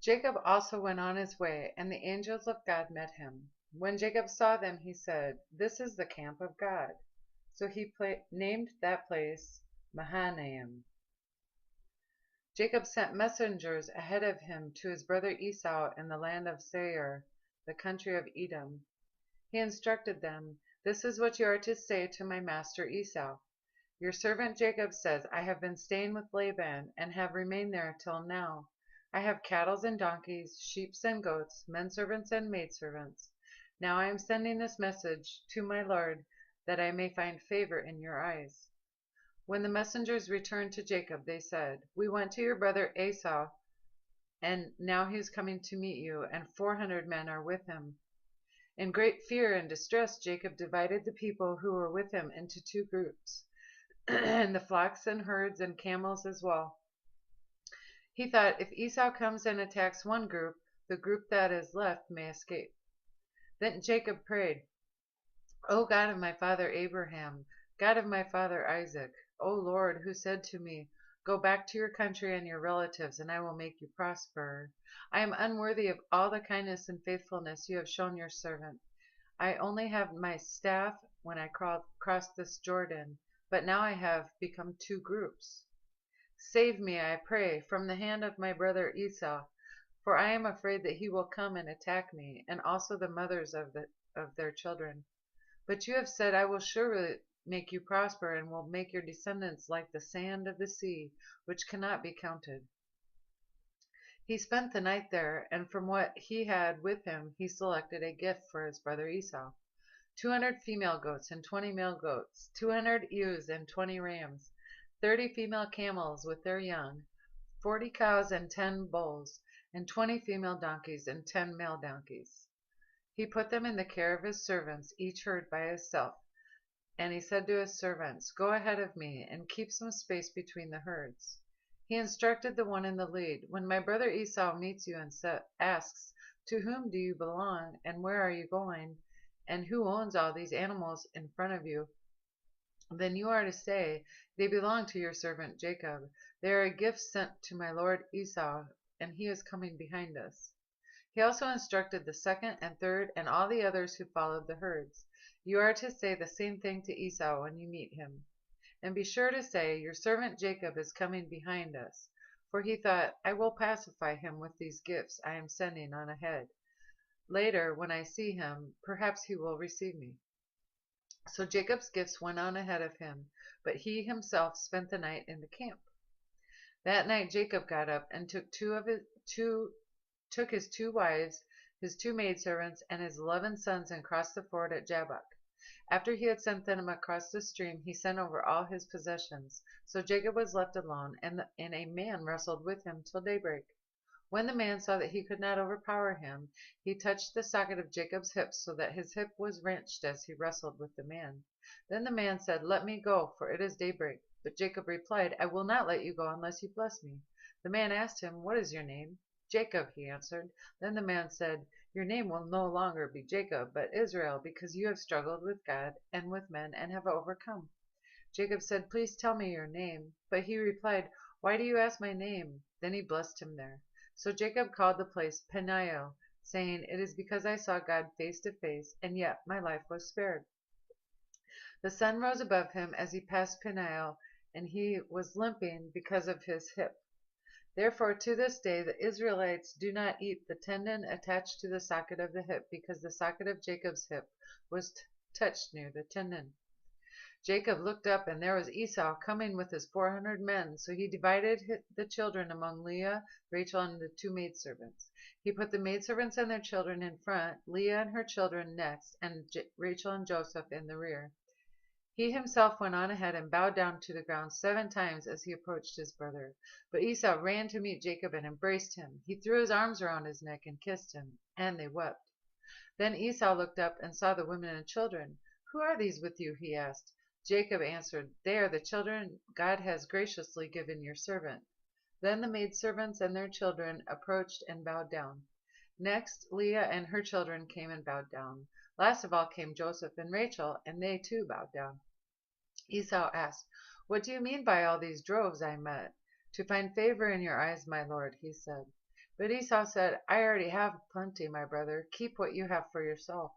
Jacob also went on his way, and the angels of God met him. When Jacob saw them, he said, "This is the camp of God." So he named that place Mahanaim. Jacob sent messengers ahead of him to his brother Esau in the land of Seir, the country of Edom. He instructed them, "This is what you are to say to my master Esau. Your servant Jacob says, I have been staying with Laban, and have remained there till now. I have cattle and donkeys, sheep and goats, menservants and maidservants. Now I am sending this message to my lord, that I may find favor in your eyes." When the messengers returned to Jacob, they said, "We went to your brother Esau, and now he is coming to meet you, and 400 men are with him." In great fear and distress, Jacob divided the people who were with him into two groups, and the flocks and herds and camels as well. He thought, if Esau comes and attacks one group, the group that is left may escape. Then Jacob prayed, "O God of my father Abraham, God of my father Isaac, O Lord, who said to me, 'Go back to your country and your relatives, and I will make you prosper.' I am unworthy of all the kindness and faithfulness you have shown your servant. I only have my staff when I crossed this Jordan, but now I have become two groups. Save me, I pray, from the hand of my brother Esau, for I am afraid that he will come and attack me, and also the mothers of their children. But you have said, I will surely make you prosper, and will make your descendants like the sand of the sea, which cannot be counted." He spent the night there, and from what he had with him he selected a gift for his brother Esau: 200 female goats and 20 male goats, 200 ewes and 20 rams, 30 female camels with their young, 40 cows and 10 bulls, and 20 female donkeys and 10 male donkeys. He put them in the care of his servants, each herd by itself. And he said to his servants, "Go ahead of me, and keep some space between the herds." He instructed the one in the lead, "When my brother Esau meets you and asks, 'To whom do you belong, and where are you going, and who owns all these animals in front of you?' then you are to say, 'They belong to your servant Jacob. They are a gift sent to my lord Esau, and he is coming behind us.'" He also instructed the second and third and all the others who followed the herds, "You are to say the same thing to Esau when you meet him. And be sure to say, 'Your servant Jacob is coming behind us.' For he thought, 'I will pacify him with these gifts I am sending on ahead. Later, when I see him, perhaps he will receive me.'" So Jacob's gifts went on ahead of him, but he himself spent the night in the camp. That night Jacob got up and took his two wives, his two maidservants, and his 11 sons, and crossed the ford at Jabbok. After he had sent them across the stream, he sent over all his possessions. So Jacob was left alone, and a man wrestled with him till daybreak. When the man saw that he could not overpower him, he touched the socket of Jacob's hip, so that his hip was wrenched as he wrestled with the man. Then the man said, "Let me go, for it is daybreak." But Jacob replied, "I will not let you go unless you bless me." The man asked him, "What is your name?" "Jacob," he answered. Then the man said, "Your name will no longer be Jacob, but Israel, because you have struggled with God and with men and have overcome." Jacob said, "Please tell me your name." But he replied, "Why do you ask my name?" Then he blessed him there. So Jacob called the place Peniel, saying, "It is because I saw God face to face, and yet my life was spared." The sun rose above him as he passed Peniel, and he was limping because of his hip. Therefore to this day the Israelites do not eat the tendon attached to the socket of the hip, because the socket of Jacob's hip was touched near the tendon. Jacob looked up, and there was Esau coming with his 400 men. So he divided the children among Leah, Rachel, and the two maidservants. He put the maidservants and their children in front, Leah and her children next, and Rachel and Joseph in the rear. He himself went on ahead and bowed down to the ground 7 times as he approached his brother. But Esau ran to meet Jacob and embraced him. He threw his arms around his neck and kissed him, and they wept. Then Esau looked up and saw the women and children. "Who are these with you?" he asked. Jacob answered, "They are the children God has graciously given your servant." Then the maidservants and their children approached and bowed down. Next Leah and her children came and bowed down. Last of all came Joseph and Rachel, and they too bowed down. Esau asked, "What do you mean by all these droves I met?" "To find favor in your eyes, my lord," he said. But Esau said, I already have plenty, my brother. Keep what you have for yourself.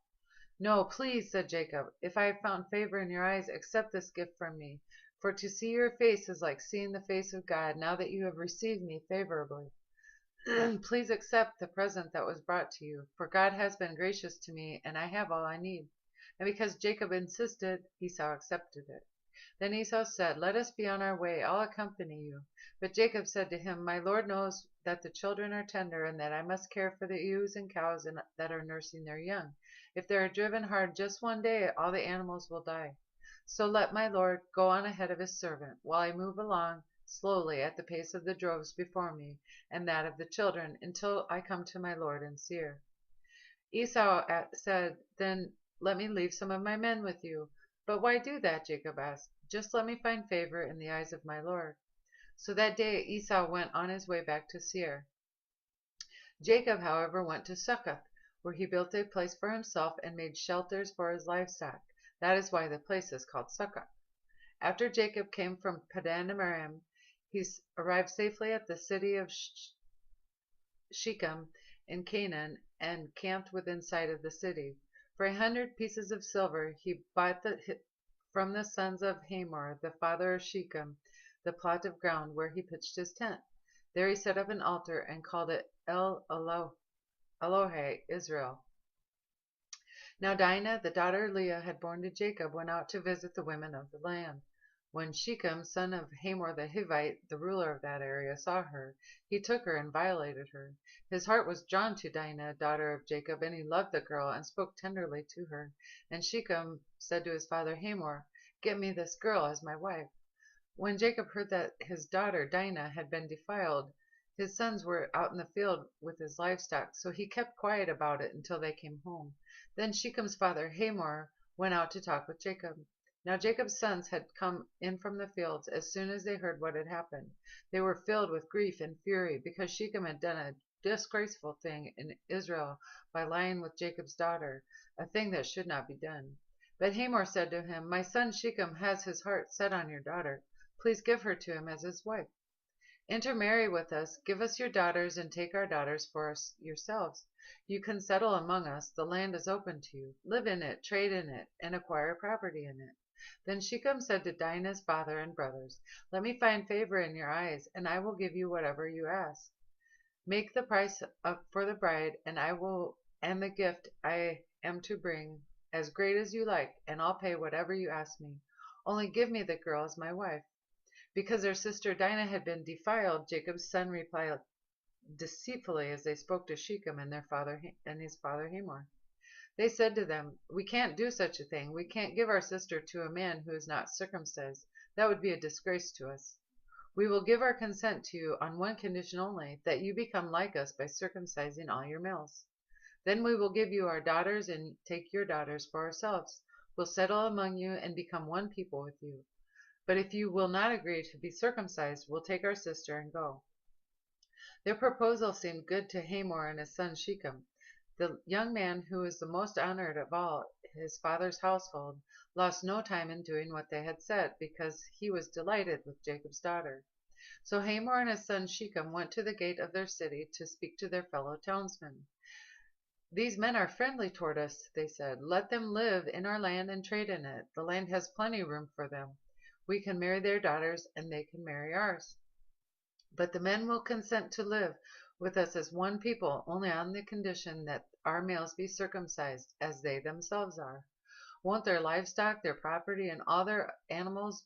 No, please, said Jacob. If I have found favor in your eyes, accept this gift from me. For to see your face is like seeing the face of God, now that you have received me favorably. Please accept the present that was brought to you, for God has been gracious to me, and I have all I need. And because Jacob insisted, Esau accepted it. Then Esau said, Let us be on our way, I'll accompany you. But Jacob said to him, My Lord knows that the children are tender, and that I must care for the ewes and cows that are nursing their young. If they are driven hard just one day, all the animals will die. So let my Lord go on ahead of his servant, while I move along slowly at the pace of the droves before me, and that of the children, until I come to my Lord in Seir. Esau said, Then let me leave some of my men with you. But why do that? Jacob asked. Just let me find favor in the eyes of my Lord. So that day Esau went on his way back to Seir. Jacob, however, went to Succoth, where he built a place for himself and made shelters for his livestock. That is why the place is called Succoth. After Jacob came from Padan Aram, he arrived safely at the city of Shechem in Canaan and camped within sight of the city. For 100 pieces of silver he bought from the sons of Hamor, the father of Shechem, the plot of ground where he pitched his tent. There he set up an altar and called it El Elohe Israel. Now Dinah, the daughter Leah had borne to Jacob, went out to visit the women of the land. When Shechem, son of Hamor the Hivite, the ruler of that area, saw her, he took her and violated her. His heart was drawn to Dinah, daughter of Jacob, and he loved the girl and spoke tenderly to her. And Shechem said to his father Hamor, Get me this girl as my wife. When Jacob heard that his daughter Dinah had been defiled, his sons were out in the field with his livestock, so he kept quiet about it until they came home. Then Shechem's father Hamor went out to talk with Jacob. Now Jacob's sons had come in from the fields as soon as they heard what had happened. They were filled with grief and fury because Shechem had done a disgraceful thing in Israel by lying with Jacob's daughter, a thing that should not be done. But Hamor said to him, My son Shechem has his heart set on your daughter. Please give her to him as his wife. Intermarry with us, give us your daughters, and take our daughters for yourselves. You can settle among us, the land is open to you. Live in it, trade in it, and acquire property in it. Then Shechem said to Dinah's father and brothers, Let me find favor in your eyes, and I will give you whatever you ask. Make the price up for the bride, and the gift I am to bring as great as you like, and I'll pay whatever you ask me. Only give me the girl as my wife. Because their sister Dinah had been defiled, Jacob's son replied deceitfully as they spoke to Shechem and his father Hamor. They said to them, We can't do such a thing. We can't give our sister to a man who is not circumcised. That would be a disgrace to us. We will give our consent to you on one condition only, that you become like us by circumcising all your males. Then we will give you our daughters and take your daughters for ourselves. We'll settle among you and become one people with you. But if you will not agree to be circumcised, we'll take our sister and go. Their proposal seemed good to Hamor and his son Shechem. The young man, who was the most honored of all his father's household, lost no time in doing what they had said, because he was delighted with Jacob's daughter. So Hamor and his son Shechem went to the gate of their city to speak to their fellow townsmen. These men are friendly toward us, they said. Let them live in our land and trade in it. The land has plenty room for them. We can marry their daughters, and they can marry ours. But the men will consent to live with us as one people, only on the condition that our males be circumcised, as they themselves are. Won't their livestock, their property, and all their animals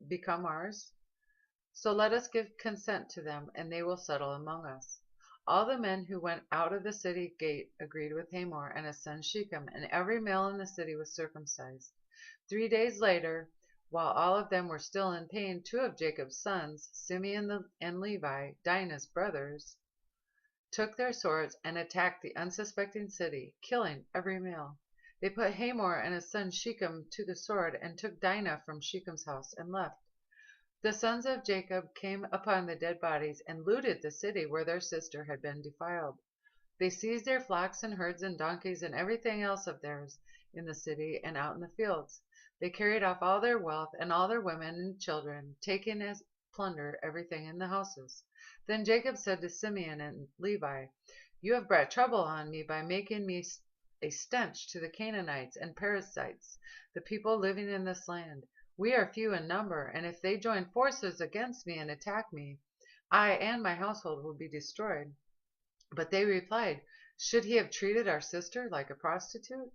become ours? So let us give consent to them, and they will settle among us. All the men who went out of the city gate agreed with Hamor and his son Shechem, and every male in the city was circumcised. 3 days later, while all of them were still in pain, 2 of Jacob's sons, Simeon and Levi, Dinah's brothers, took their swords and attacked the unsuspecting city, killing every male. They put Hamor and his son Shechem to the sword and took Dinah from Shechem's house and left. The sons of Jacob came upon the dead bodies and looted the city where their sister had been defiled. They seized their flocks and herds and donkeys and everything else of theirs in the city and out in the fields. They carried off all their wealth and all their women and children, taking as plunder everything in the houses. Then Jacob said to Simeon and Levi, "You have brought trouble on me by making me a stench to the Canaanites and Perizzites, the people living in this land. We are few in number, and if they join forces against me and attack me, I and my household will be destroyed." But they replied, "Should he have treated our sister like a prostitute?"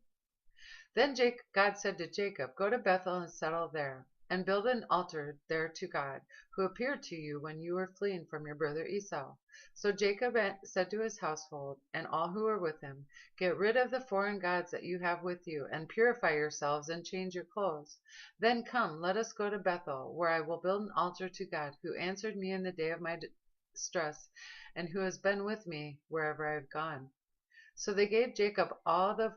Then God said to Jacob, "Go to Bethel and settle there, and build an altar there to God, who appeared to you when you were fleeing from your brother Esau." So Jacob said to his household and all who were with him, "Get rid of the foreign gods that you have with you, and purify yourselves and change your clothes. Then come, let us go to Bethel, where I will build an altar to God, who answered me in the day of my distress, and who has been with me wherever I have gone." So they gave Jacob all the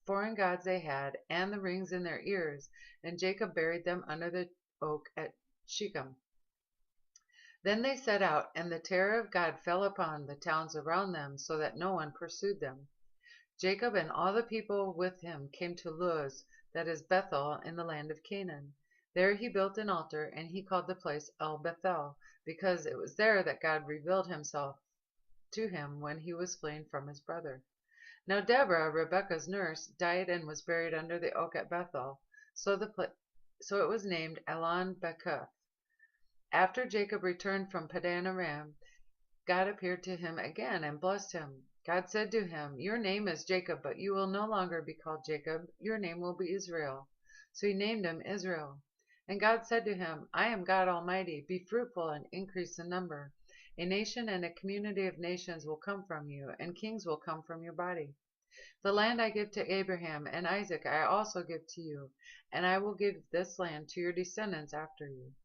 foreign gods they had, and the rings in their ears, and Jacob buried them under the oak at Shechem. Then they set out, and the terror of God fell upon the towns around them, so that no one pursued them. Jacob and all the people with him came to Luz, that is Bethel, in the land of Canaan. There he built an altar, and he called the place El Bethel, because it was there that God revealed himself to him when he was fleeing from his brother. Now Deborah, Rebekah's nurse, died and was buried under the oak at Bethel, so it was named Elon Bekoth. After Jacob returned from Padan Aram, God appeared to him again and blessed him. God said to him, "Your name is Jacob, but you will no longer be called Jacob. Your name will be Israel." So he named him Israel. And God said to him, "I am God Almighty. Be fruitful and increase in number. A nation and a community of nations will come from you, and kings will come from your body. The land I give to Abraham and Isaac I also give to you, and I will give this land to your descendants after you."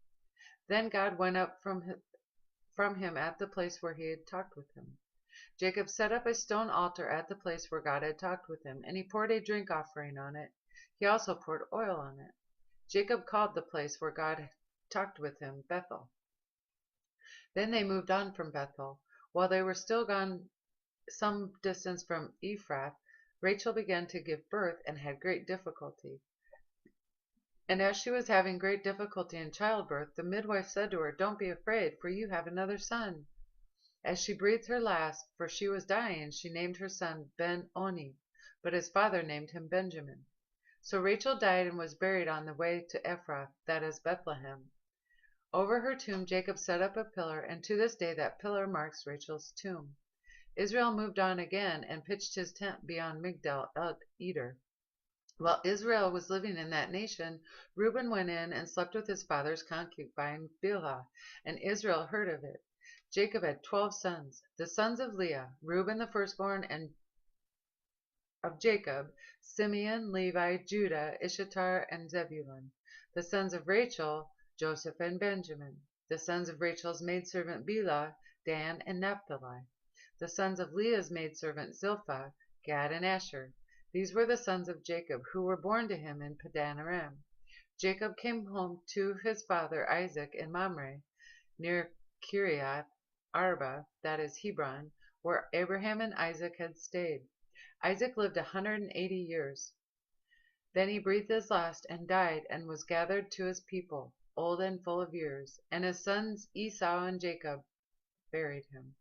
Then God went up from him at the place where he had talked with him. Jacob set up a stone altar at the place where God had talked with him, and he poured a drink offering on it. He also poured oil on it. Jacob called the place where God had talked with him Bethel. Then they moved on from Bethel. While they were still gone some distance from Ephrath, Rachel began to give birth and had great difficulty. And as she was having great difficulty in childbirth, the midwife said to her, "Don't be afraid, for you have another son." As she breathed her last, for she was dying, she named her son Ben-Oni, but his father named him Benjamin. So Rachel died and was buried on the way to Ephrath, that is Bethlehem. Over her tomb Jacob set up a pillar, and to this day that pillar marks Rachel's tomb. Israel moved on again and pitched his tent beyond Migdal Eder. While Israel was living in that nation, Reuben went in and slept with his father's concubine Bilhah, and Israel heard of it. Jacob had 12 sons. The sons of Leah, Reuben the firstborn, and of Jacob, Simeon, Levi, Judah, Issachar, and Zebulun. The sons of Rachel, Joseph and Benjamin. The sons of Rachel's maidservant Bilhah, Dan and Naphtali. The sons of Leah's maidservant Zilpah, Gad and Asher. These were the sons of Jacob, who were born to him in Padan Aram. Jacob came home to his father Isaac in Mamre, near Kiriath Arba, that is Hebron, where Abraham and Isaac had stayed. Isaac lived 180 years. Then he breathed his last and died, and was gathered to his people, old and full of years, and his sons Esau and Jacob buried him.